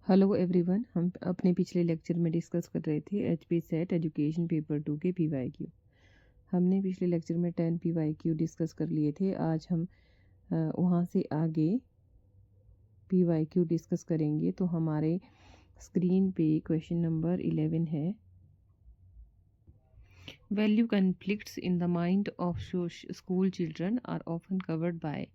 Hello everyone, हम अपने पिछले लेक्चर में डिस्कस कर रहे थे एचपी सेट एजुकेशन पेपर 2 के पीवाईक्यू। हमने पिछले लेक्चर में 10 पीवाईक्यू डिस्कस कर लिए थे। आज हम वहाँ से आगे पीवाईक्यू डिस्कस करेंगे। तो हमारे स्क्रीन पे क्वेश्चन नंबर 11 है। Value conflicts in the mind of school children are often covered by.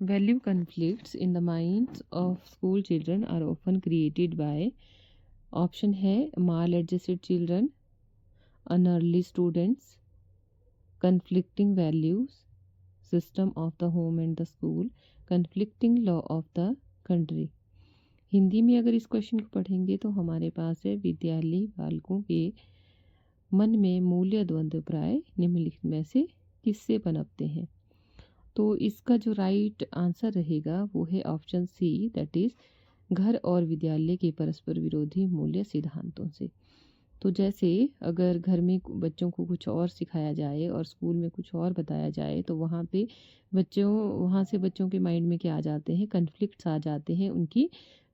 Value conflicts in the minds of school children are often created by option है maladjusted children, unearly students, conflicting values, system of the home and the school, conflicting law of the country। Hindi में अगर इस question को पढ़ेंगे तो हमारे पास है विद्यालय बालकों के मन में मूल्य द्वंद्व प्राय निम्नलिखित में से किससे पनपते हैं। तो इसका जो राइट आंसर रहेगा वो है ऑप्शन सी, दैट इज घर और विद्यालय के परस्पर विरोधी मूल्य सिद्धांतों से। तो जैसे अगर घर में बच्चों को कुछ और सिखाया जाए और स्कूल में कुछ और बताया जाए तो वहाँ से बच्चों के माइंड में क्या आ जाते हैं, कन्फ्लिक्ट्स आ जाते हैं उनकी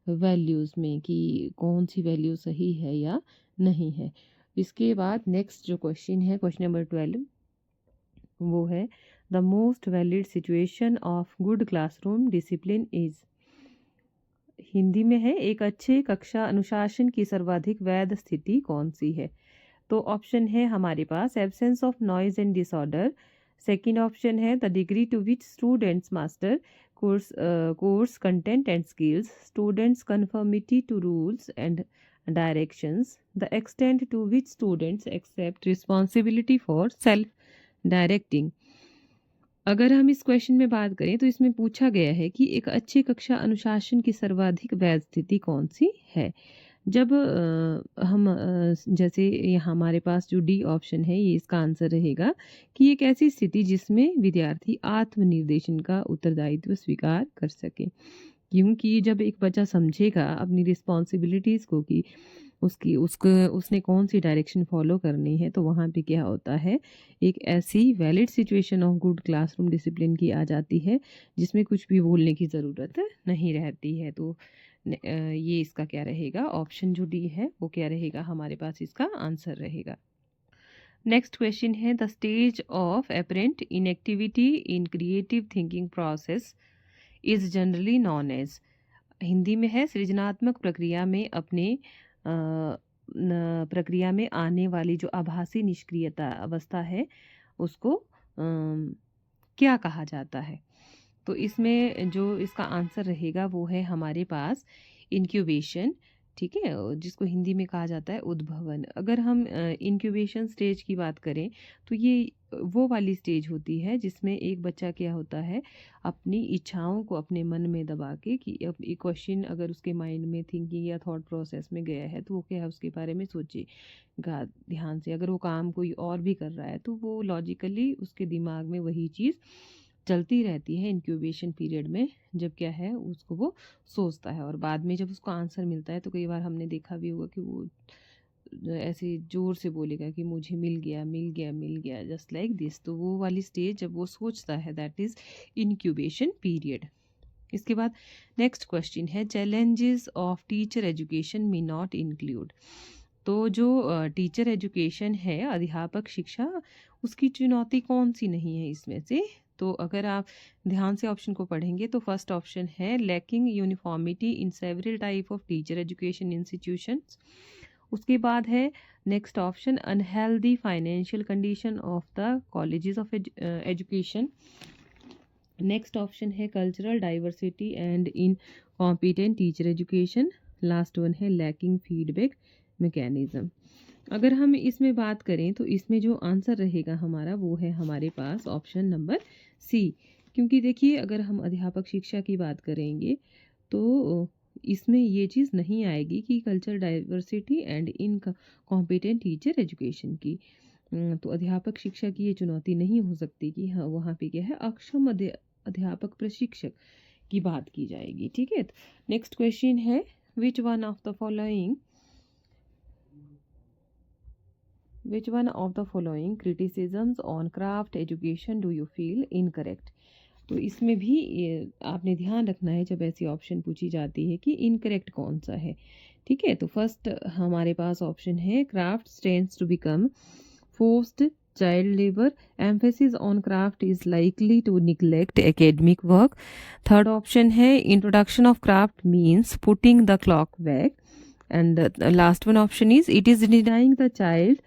वैल्यूज़ में कि कौन सी वैल्यू सही है या नहीं है। इसके बाद नेक्स्ट जो क्वेश्चन है, क्वेश्चन नंबर 12, वो है the most valid situation of good classroom discipline is. Hindi में है एक अच्छे कक्षा अनुशासन की सर्वाधिक वैध स्थिति कौन सी है। तो ऑप्शन है हमारे पास absence of noise and disorder. Second option है the degree to which students master course content and skills, students conformity to rules and directions, the extent to which students accept responsibility for self directing. अगर हम इस question में बात करें तो इसमें पूछा गया है कि एक अच्छी कक्षा अनुशासन की सर्वाधिक वैध स्थिति कौन सी है। जब जैसे यहाँ हमारे पास जो डी ऑप्शन है ये इसका आंसर रहेगा कि एक ऐसी स्थिति जिसमें विद्यार्थी आत्मनिर्देशन का उत्तरदायित्व स्वीकार कर सके। क्योंकि जब एक बच्चा समझेगा अपनी रिस्पॉन्सिबिलिटीज़ को कि उसने कौन सी डायरेक्शन फॉलो करनी है, तो वहाँ पे क्या होता है, एक ऐसी valid situation of good classroom discipline की आ जाती है जिसमें कुछ भी बोलने की ज़रूरत नहीं रहती है। तो ये इसका क्या रहेगा, ऑप्शन जो डी है वो क्या रहेगा, हमारे पास इसका आंसर रहेगा। Next question is the stage of apparent inactivity in creative thinking process is generally known as. Hindi में है सृजनात्मक प्रक्रिया में आने वाली जो आभासी निष्क्रियता अवस्था है उसको क्या कहा जाता है। तो इसमें जो इसका आंसर रहेगा वो है हमारे पास इंक्यूबेशन, ठीक है, जिसको हिंदी में कहा जाता है उद्भवन। अगर हम इंक्यूबेशन स्टेज की बात करें तो ये वो वाली स्टेज होती है जिसमें एक बच्चा क्या होता है, अपनी इच्छाओं को अपने मन में दबा के कि अब एक क्वेश्चन अगर उसके माइंड में थिंकिंग या थॉट प्रोसेस में गया है तो वो क्या है उसके बारे में सोचेगा ध्यान से। अगर वो काम कोई और भी कर रहा है तो वो लॉजिकली उसके दिमाग में वही चीज़ चलती रहती है इंक्यूबेशन पीरियड में, जब क्या है उसको वो सोचता है और बाद में जब उसको आंसर मिलता है तो कई बार हमने देखा भी होगा कि वो ऐसे जोर से बोलेगा कि मुझे मिल गया मिल गया मिल गया, जस्ट लाइक दिस। तो वो वाली स्टेज जब वो सोचता है दैट इज इंक्यूबेशन पीरियड। इसके बाद नेक्स्ट क्वेश्चन है challenges of teacher education may not include. तो जो टीचर एजुकेशन है, अध्यापक शिक्षा, उसकी चुनौती कौन सी नहीं है इसमें से। तो अगर आप ध्यान से ऑप्शन को पढ़ेंगे तो फर्स्ट ऑप्शन है lacking uniformity in several type of teacher education institutions. उसके बाद है next option unhealthy financial condition of the colleges of education. Next option है cultural diversity and incompetent teacher education. Last one है lacking feedback mechanism. अगर हम इसमें बात करें तो इसमें जो आंसर रहेगा हमारा वो है हमारे पास ऑप्शन नंबर सी। क्योंकि देखिए अगर हम अध्यापक शिक्षा की बात करेंगे तो इसमें ये चीज़ नहीं आएगी कि culture diversity and incompetent teacher education की। तो अध्यापक शिक्षा की ये चुनौती नहीं हो सकती कि हाँ वहाँ पे क्या है अक्षम अध्यापक प्रशिक्षक की बात की जाएगी, ठीक है। नेक्स्ट क्वेश्चन है which one of the following criticisms on craft education do you feel incorrect। तो इसमें भी आपने ध्यान रखना है जब ऐसी ऑप्शन पूछी जाती है कि इनकरेक्ट कौन सा है। ठीक है, तो फर्स्ट हमारे पास ऑप्शन है craft tends to become forced child labor. Emphasis on craft is likely to neglect academic work. Third option है introduction of craft means putting the clock back. And the last one option is it is denying the child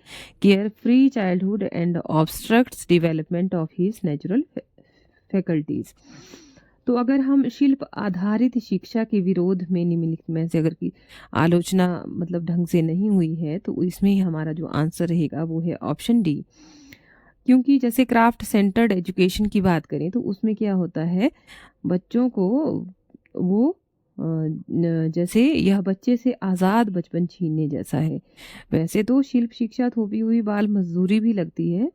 carefree childhood and obstructs development of his natural faculties. तो अगर हम शिल्प आधारित शिक्षा के विरोध में निम्नलिखित में से अगर की आलोचना मतलब ढंग से नहीं हुई है तो इसमें ही हमारा जो आंसर रहेगा वो है ऑप्शन डी। क्योंकि जैसे क्राफ्ट सेंटर्ड एजुकेशन की बात करें तो उसमें क्या होता है, बच्चों को वो जैसे यह बच्चे से आज़ाद बचपन छीनने जैसा है। वैसे तो शिल्प शिक्षा थोपी हुई बाल मजदूरी भी लगती है,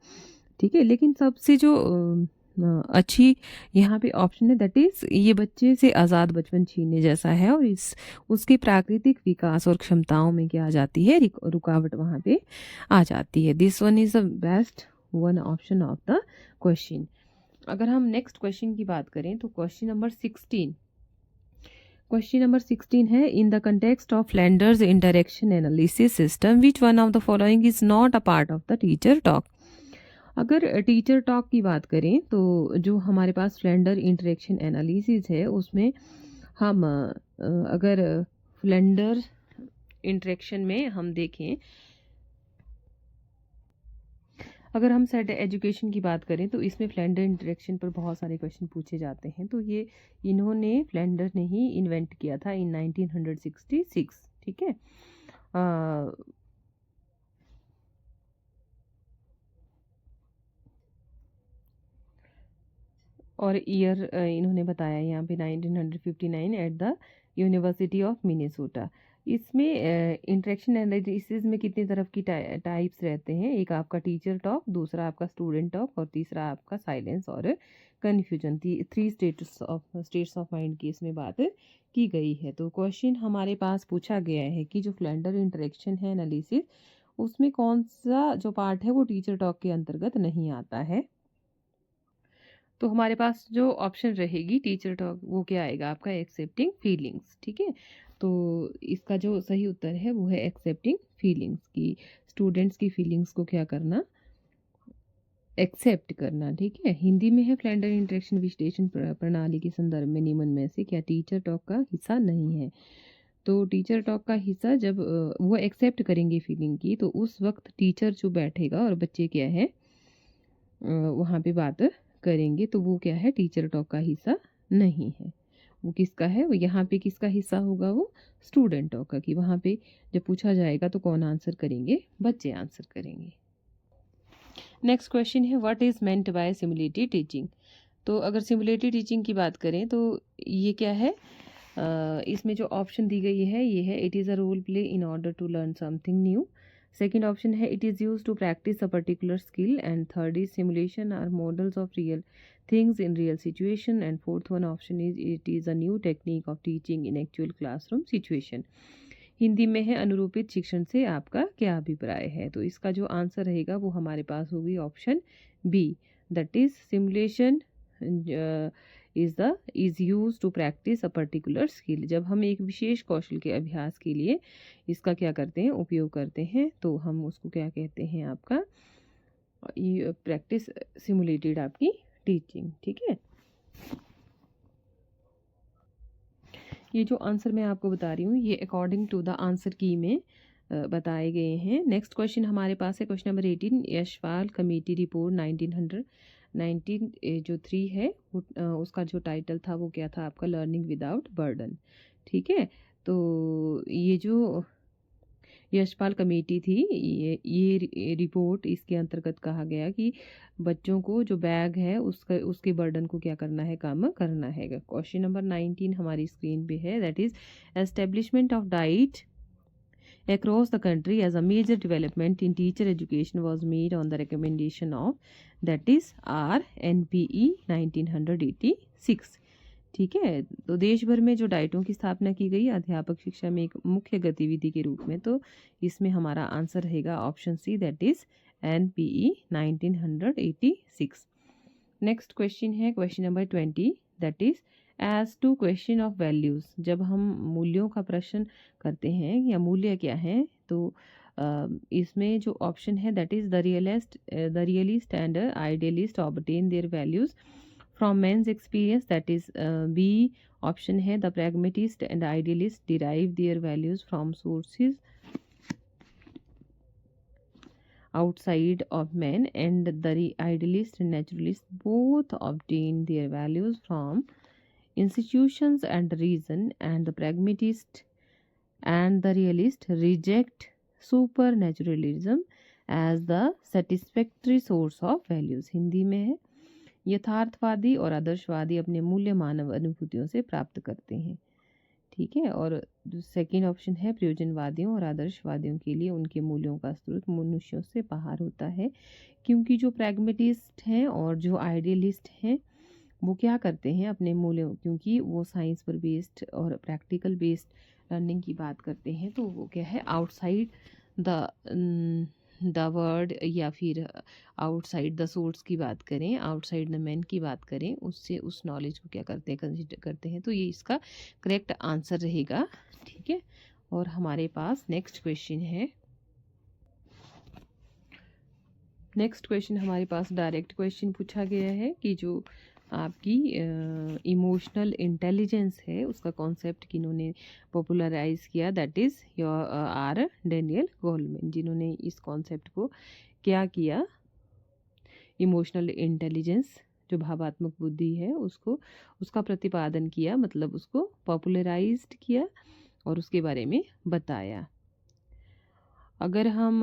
ठीक है, लेकिन सबसे जो अच्छी यहाँ पे ऑप्शन है दैट इज़ ये बच्चे से आज़ाद बचपन छीनने जैसा है और इस उसके प्राकृतिक विकास और क्षमताओं में क्या आ जाती है, रुकावट वहाँ पे आ जाती है। This one is the best one option of the question. अगर हम नेक्स्ट क्वेश्चन की बात करें तो क्वेश्चन नंबर 16 है in the context of Flanders interaction analysis system which one of the following is not a part of the teacher talk. अगर teacher talk की बात करें तो जो हमारे पास फ्लैंडर इंटरेक्शन एनालिसिस है उसमें हम अगर फ्लैंडर इंटरेक्शन में हम देखें, अगर हम सेट एजुकेशन की बात करें तो इसमें फ्लैंडर इंटरेक्शन पर बहुत सारे क्वेश्चन पूछे जाते हैं। तो ये इन्होंने फ्लैंडर ने ही इन्वेंट किया था इन 1966। ठीक है, और ईयर इन्होंने बताया यहाँ पे 1959 at the university of Minnesota. इसमें इंटरेक्शन एनालिसिस में कितनी तरफ की टाइप्स रहते हैं, एक आपका टीचर टॉक, दूसरा आपका स्टूडेंट टॉक और तीसरा आपका साइलेंस और कन्फ्यूजन। 3 स्टेट्स ऑफ माइंड की इसमें बात की गई है। तो क्वेश्चन हमारे पास पूछा गया है कि जो फ्लैंडर इंटरेक्शन है एनालिसिस उसमें कौन सा जो पार्ट है वो टीचर टॉक के अंतर्गत नहीं आता है। तो हमारे पास जो ऑप्शन रहेगी टीचर टॉक वो क्या आएगा आपका, एक्सेप्टिंग फीलिंग्स। ठीक है, तो इसका जो सही उत्तर है वो है एक्सेप्टिंग फीलिंग्स की, स्टूडेंट्स की फीलिंग्स को क्या करना, एक्सेप्ट करना। ठीक है, हिंदी में है फ्लैंडर इंटरेक्शन विश्लेषण प्रणाली के संदर्भ में निम्न में से क्या टीचर टॉक का हिस्सा नहीं है। तो टीचर टॉक का हिस्सा जब वो एक्सेप्ट करेंगे फीलिंग की तो उस वक्त टीचर जो बैठेगा और बच्चे क्या है वहाँ पे बात करेंगे, तो वो क्या है टीचर टॉक का हिस्सा नहीं है। वो किसका है, वो यहाँ पे किसका हिस्सा होगा, वो स्टूडेंट टॉक का, कि वहाँ पे जब पूछा जाएगा तो कौन आंसर करेंगे, बच्चे आंसर करेंगे। नेक्स्ट क्वेश्चन है what is meant by simulated teaching. तो अगर सिमुलेटेड टीचिंग की बात करें तो ये क्या है, इसमें जो ऑप्शन दी गई है ये है it is a role play in order to learn something new. Second option है it is use to practice a particular skill and third is simulation or models of real things in real situation and fourth one option is it is a new technique of teaching in actual classroom situation. Hindi में है अनुरूपित शिक्षण से आपका क्या अभिप्राय है। तो इसका जो आंसर रहेगा वो हमारे पास होगी option B, that is simulation is use to practice a particular skill. जब हम एक विशेष कौशल के अभ्यास के लिए इसका क्या करते हैं, उपयोग करते हैं, तो हम उसको क्या कहते हैं आपका ये प्रैक्टिस सिमुलेटेड आपकी टीचिंग। ठीक है, ये जो आंसर मैं आपको बता रही हूँ ये अकॉर्डिंग टू द आंसर की में बताए गए हैं। नेक्स्ट क्वेश्चन हमारे पास है question number 18 Yashpal committee report 1919 जो 3 है उसका जो टाइटल था वो क्या था आपका, लर्निंग विदाउट बर्डन। ठीक है, तो ये जो यशपाल कमेटी थी ये रिपोर्ट इसके अंतर्गत कहा गया कि बच्चों को जो बैग है उसके बर्डन को क्या करना है, कम करना है। क्वेश्चन नंबर 19 हमारी स्क्रीन पे है, that is establishment of diet across the country as a major development in teacher education was made on the recommendation of that is RNPE 1986। ठीक है, तो देश भर में जो डाइटों की स्थापना की गई अध्यापक शिक्षा में एक मुख्य गतिविधि के रूप में, तो इसमें हमारा आंसर रहेगा option C, that is NPE 1986। Next question है question number 20, that is age to question of values. जब हम मूल्यों का प्रश्न करते हैं या मूल्य क्या है, तो इसमें जो ऑप्शन है that is the realist and idealist obtain their values from men's experience, that is B option है the pragmatist and idealist derive their values from sources outside of men, and the idealist and naturalist both obtain their values from institutions and reason, and the pragmatist and the realist reject supernaturalism as the satisfactory source of values। Hindi में है, यथार्थवादी और आदर्शवादी अपने मूल्य मानव अनुभूतियों से प्राप्त करते हैं। ठीक है, और सेकेंड ऑप्शन है प्रयोजनवादियों और आदर्शवादियों के लिए उनके मूल्यों का स्रोत मनुष्यों से बाहर होता है, क्योंकि जो प्रैग्मेटिस्ट हैं और जो आइडियलिस्ट हैं वो क्या करते हैं अपने मूल्यों, क्योंकि वो साइंस पर बेस्ड और प्रैक्टिकल बेस्ड लर्निंग की बात करते हैं, तो वो क्या है आउटसाइड द वर्ड या फिर आउटसाइड द सोर्स की बात करें, आउटसाइड द मैन की बात करें, उससे उस नॉलेज को क्या करते हैं कंसिडर करते हैं। तो ये इसका करेक्ट आंसर रहेगा। ठीक है, और हमारे पास नेक्स्ट क्वेश्चन है। नेक्स्ट क्वेश्चन हमारे पास डायरेक्ट क्वेश्चन पूछा गया है कि जो आपकी इमोशनल इंटेलिजेंस है उसका कॉन्सेप्ट किन्होंने पॉपुलराइज किया, that is R Daniel Goleman, जिन्होंने इस कॉन्सेप्ट को क्या किया, इमोशनल इंटेलिजेंस जो भावात्मक बुद्धि है उसको उसका प्रतिपादन किया, मतलब उसको पॉपुलराइज्ड किया और उसके बारे में बताया। अगर हम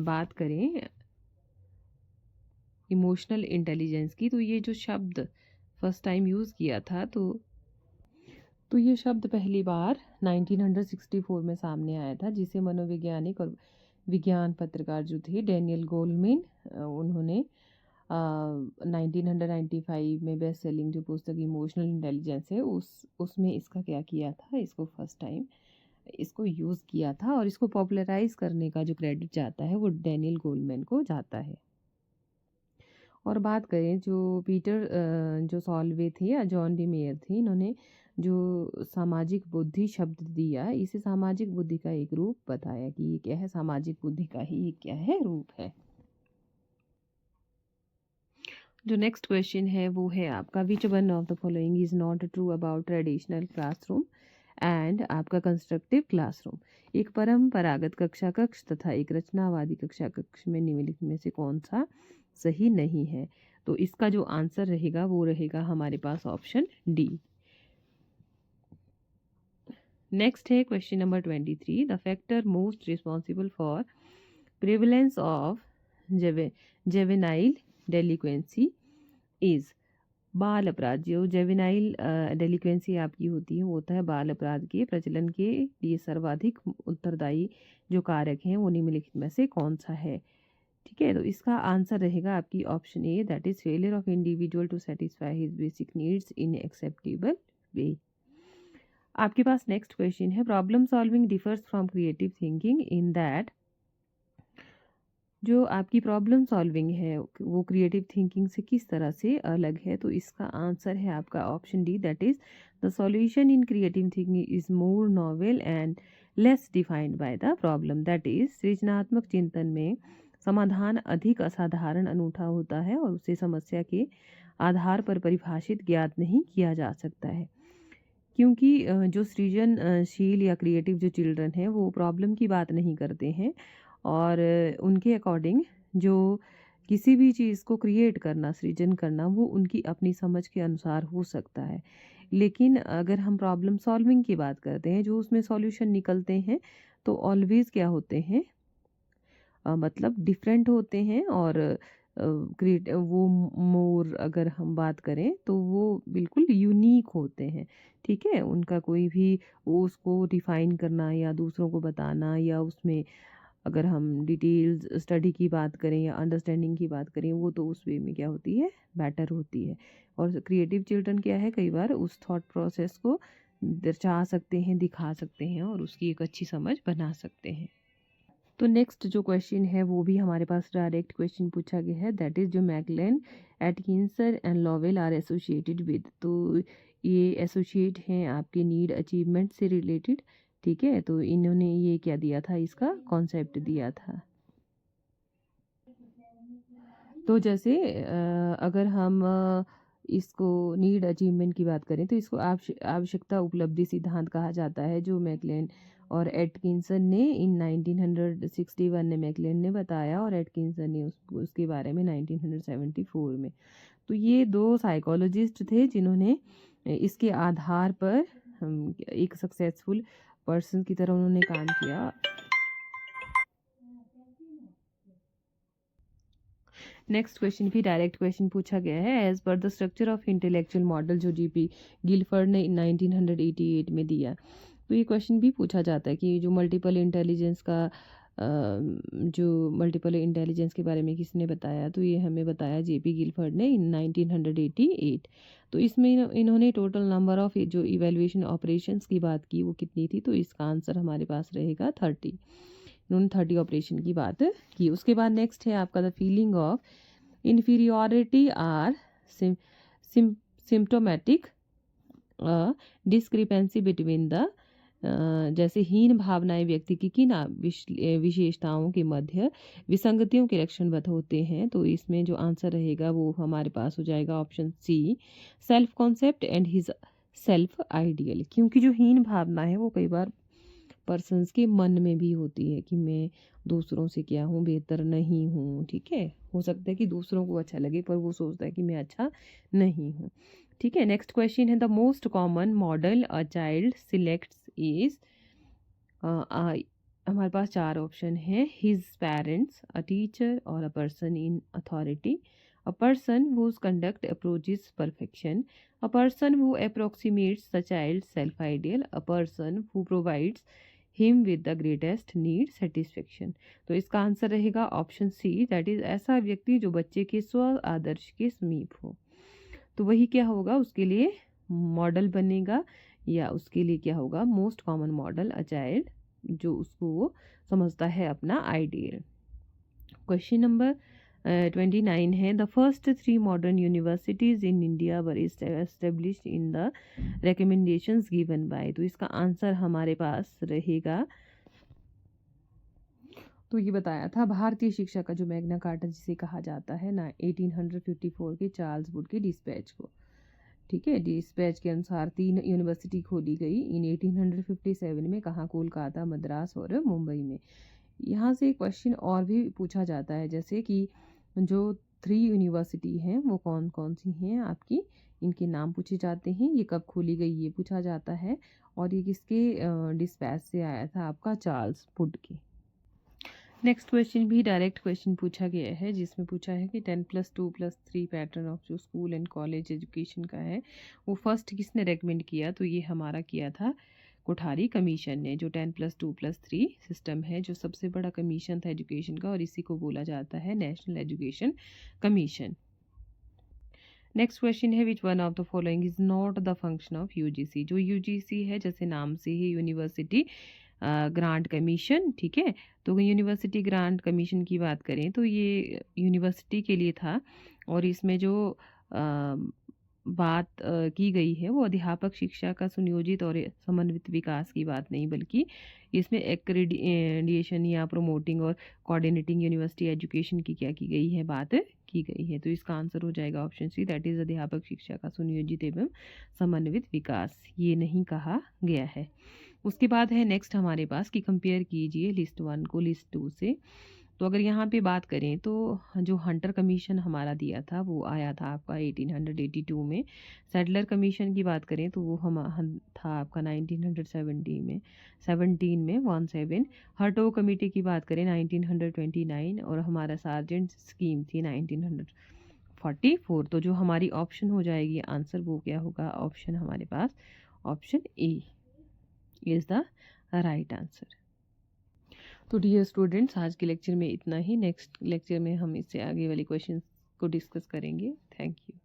बात करें इमोशनल इंटेलिजेंस की, तो ये जो शब्द फर्स्ट टाइम यूज़ किया था, तो ये शब्द पहली बार 1964 में सामने आया था, जिसे मनोवैज्ञानिक और विज्ञान पत्रकार जो थे डैनियल गोलमैन, उन्होंने 1995 में बेस्ट सेलिंग जो पुस्तक इमोशनल इंटेलिजेंस है उसमें इसका क्या किया था, इसको फर्स्ट टाइम इसको यूज़ किया था, और इसको पॉपुलराइज करने का जो क्रेडिट जाता है वो डैनियल गोलमैन को जाता है। और बात करें जो पीटर जो सॉल्वे थे या जॉन डी मेयर थे, इन्होंने जो सामाजिक बुद्धि शब्द दिया, इसे सामाजिक बुद्धि का एक रूप बताया कि ये क्या है, सामाजिक बुद्धि का ही क्या है, रूप है। जो नेक्स्ट क्वेश्चन है वो है आपका विच one of the following is not true about traditional classroom and आपका कंस्ट्रक्टिव क्लासरूम। एक परंपरागत कक्षा कक्ष तथा एक रचनावादी कक्षा कक्ष में निम्नलिखित में से कौन सा सही नहीं है। तो इसका जो आंसर रहेगा वो रहेगा हमारे पास ऑप्शन डी। नेक्स्ट है question number 23, the factor most responsible for prevalence of juvenile delinquency is. बाल अपराध, जो जेवेनाइल डेलिक्वेंसी आपकी होती है वो होता है बाल अपराध के प्रचलन के लिए सर्वाधिक उत्तरदायी जो कारक हैं वो निम्नलिखित में से कौन सा है। ठीक है, तो इसका आंसर रहेगा आपकी option A, that is failure of individual to satisfy his basic needs in acceptable way. आपके पास नेक्स्ट क्वेश्चन है, problem solving differs from creative thinking in that. जो आपकी प्रॉब्लम सॉल्विंग है वो क्रिएटिव थिंकिंग से किस तरह से अलग है। तो इसका आंसर है आपका option D, that is the solution in creative thinking is more novel and less defined by the problem. That is सृजनात्मक चिंतन में समाधान अधिक असाधारण अनूठा होता है और उसे समस्या के आधार पर परिभाषित ज्ञात नहीं किया जा सकता है, क्योंकि जो सृजनशील या क्रिएटिव जो चिल्ड्रन हैं वो प्रॉब्लम की बात नहीं करते हैं, और उनके अकॉर्डिंग जो किसी भी चीज़ को क्रिएट करना, सृजन करना, वो उनकी अपनी समझ के अनुसार हो सकता है। लेकिन अगर हम प्रॉब्लम सॉल्विंग की बात करते हैं, जो उसमें सॉल्यूशन निकलते हैं तो ऑलवेज क्या होते हैं, मतलब डिफरेंट होते हैं, और क्रिएट वो मोर अगर हम बात करें तो वो बिल्कुल यूनिक होते हैं। ठीक है, उनका कोई भी उसको डिफाइन करना या दूसरों को बताना, या उसमें अगर हम डिटेल्स स्टडी की बात करें या अंडरस्टैंडिंग की बात करें, वो तो उस वे में क्या होती है, बेटर होती है। और क्रिएटिव चिल्ड्रन क्या है, कई बार उस थॉट प्रोसेस को दर्शा सकते हैं, दिखा सकते हैं और उसकी एक अच्छी समझ बना सकते हैं। तो नेक्स्ट जो क्वेश्चन है वो भी हमारे पास डायरेक्ट क्वेश्चन पूछा गया है, दैट इज जो McClelland, Atkinson and Lowell are associated with. तो ये एसोसिएट हैं आपके नीड अचीवमेंट से रिलेटेड, ठीक है। तो इन्होंने ये क्या दिया था, इसका कॉन्सेप्ट दिया था। तो जैसे अगर हम इसको नीड अचीवमेंट की बात करें तो इसको आवश्यकता उपलब्धि सिद्धांत कहा जाता है, जो मैकलेन और एटकिंसन ने इन 1961 में मैकलेन ने बताया और एटकिंसन ने उसके बारे में 1974 में। तो ये दो साइकोलॉजिस्ट थे जिन्होंने इसके आधार पर एक सक्सेसफुल पर्सन की तरह उन्होंने काम किया। नेक्स्ट क्वेश्चन भी डायरेक्ट क्वेश्चन पूछा गया है, as per the structure of intellectual model जो जीपी गिलफर्ड ने 1988 में दिया। तो ये क्वेश्चन भी पूछा जाता है कि जो मल्टीपल इंटेलिजेंस के बारे में किसने बताया, तो ये हमें बताया जेपी गिलफर्ड ने 1988। तो इसमें इन्होंने टोटल नंबर ऑफ जो इवेल्युएशन ऑपरेशंस की बात की वो कितनी थी, तो इसका आंसर हमारे पास रहेगा 30। इन्होंने 30 ऑपरेशन की बात की। उसके बाद नेक्स्ट है आपका the feeling of inferiority are symptomatic discrepancy between the जैसे हीन भावनाएं व्यक्ति की किन विशेषताओं के मध्य विसंगतियों के लक्षणबद्ध होते हैं। तो इसमें जो आंसर रहेगा वो हमारे पास हो जाएगा option C, self concept and his self ideal. क्योंकि जो हीन भावना है वो कई बार पर्सन्स के मन में भी होती है कि मैं दूसरों से क्या हूँ, बेहतर नहीं हूँ, ठीक है। हो सकता है कि दूसरों को अच्छा लगे पर वो सोचता है कि मैं अच्छा नहीं हूँ, ठीक है। Next question is, the most common model a child selects is, हमारे पास 4 ऑप्शन है, हिज पेरेंट्स, अ टीचर और a person in authority, a person whose conduct approaches perfection, a person who approximates the child's self-ideal, a person who provides him with the greatest need satisfaction। तो इसका answer रहेगा option C, that is ऐसा व्यक्ति जो बच्चे के स्व आदर्श के समीप हो। तो वही क्या होगा, उसके लिए मॉडल बनेगा, या उसके लिए क्या होगा, most common model a child, जो उसको वो समझता है अपना आइडियल। क्वेश्चन नंबर 29 है, the first 3 modern universities in India were established in the recommendations given by. तो इसका आंसर हमारे पास रहेगा, तो ये बताया था भारतीय शिक्षा का जो मैग्ना कार्टा जिसे कहा जाता है ना 1854 के चार्ल्स वुड के डिस्पैच को, ठीक है। डिस्पैच के अनुसार 3 यूनिवर्सिटी खोली गई इन 1857 में, कहाँ, कोलकाता, मद्रास और मुंबई में। यहाँ से क्वेश्चन और भी पूछा जाता है, जैसे कि जो 3 यूनिवर्सिटी हैं वो कौन कौन सी हैं आपकी, इनके नाम पूछे जाते हैं, ये कब खोली गई ये पूछा जाता है, और ये किसके डिस्पैच से आया था, आपका चार्ल्स वुड के। नेक्स्ट क्वेश्चन भी डायरेक्ट क्वेश्चन पूछा गया है, जिसमें पूछा है कि 10+2+3 पैटर्न ऑफ जो स्कूल एंड कॉलेज एजुकेशन का है वो फर्स्ट किसने रेकमेंड किया, तो ये हमारा किया था कोठारी कमीशन ने। जो 10+2+3 सिस्टम है, जो सबसे बड़ा कमीशन था एजुकेशन का, और इसी को बोला जाता है national education commission. Next question है, which one of the following is not the function of UGC. जो यूजीसी है, जैसे नाम से ही यूनिवर्सिटी ग्रांट कमीशन, ठीक है। तो यूनिवर्सिटी ग्रांट कमीशन की बात करें तो ये यूनिवर्सिटी के लिए था, और इसमें जो बात की गई है वो अध्यापक शिक्षा का सुनियोजित और समन्वित विकास की बात नहीं, बल्कि इसमें एक्रेडिटेशन या प्रोमोटिंग और कोऑर्डिनेटिंग यूनिवर्सिटी एजुकेशन की क्या की गई है, बात की गई है। तो इसका आंसर हो जाएगा ऑप्शन सी, दैट इज अध्यापक शिक्षा का सुनियोजित एवं समन्वित विकास, ये नहीं कहा गया है। उसके बाद है नेक्स्ट हमारे पास कि कंपेयर कीजिए लिस्ट 1 को लिस्ट 2 से। तो अगर यहाँ पे बात करें तो जो हंटर कमीशन हमारा दिया था वो आया था आपका 1882 में। सैडलर कमीशन की बात करें तो वो था आपका 1917 में 17। हर्टो कमेटी की बात करें 1929, और हमारा सार्जेंट स्कीम थी 1944। तो जो हमारी ऑप्शन हो जाएगी आंसर वो क्या होगा, ऑप्शन हमारे पास option A is the right answer. तो डियर स्टूडेंट्स, आज के लेक्चर में इतना ही। नेक्स्ट लेक्चर में हम इससे आगे वाले क्वेश्चंस को डिस्कस करेंगे। Thank you.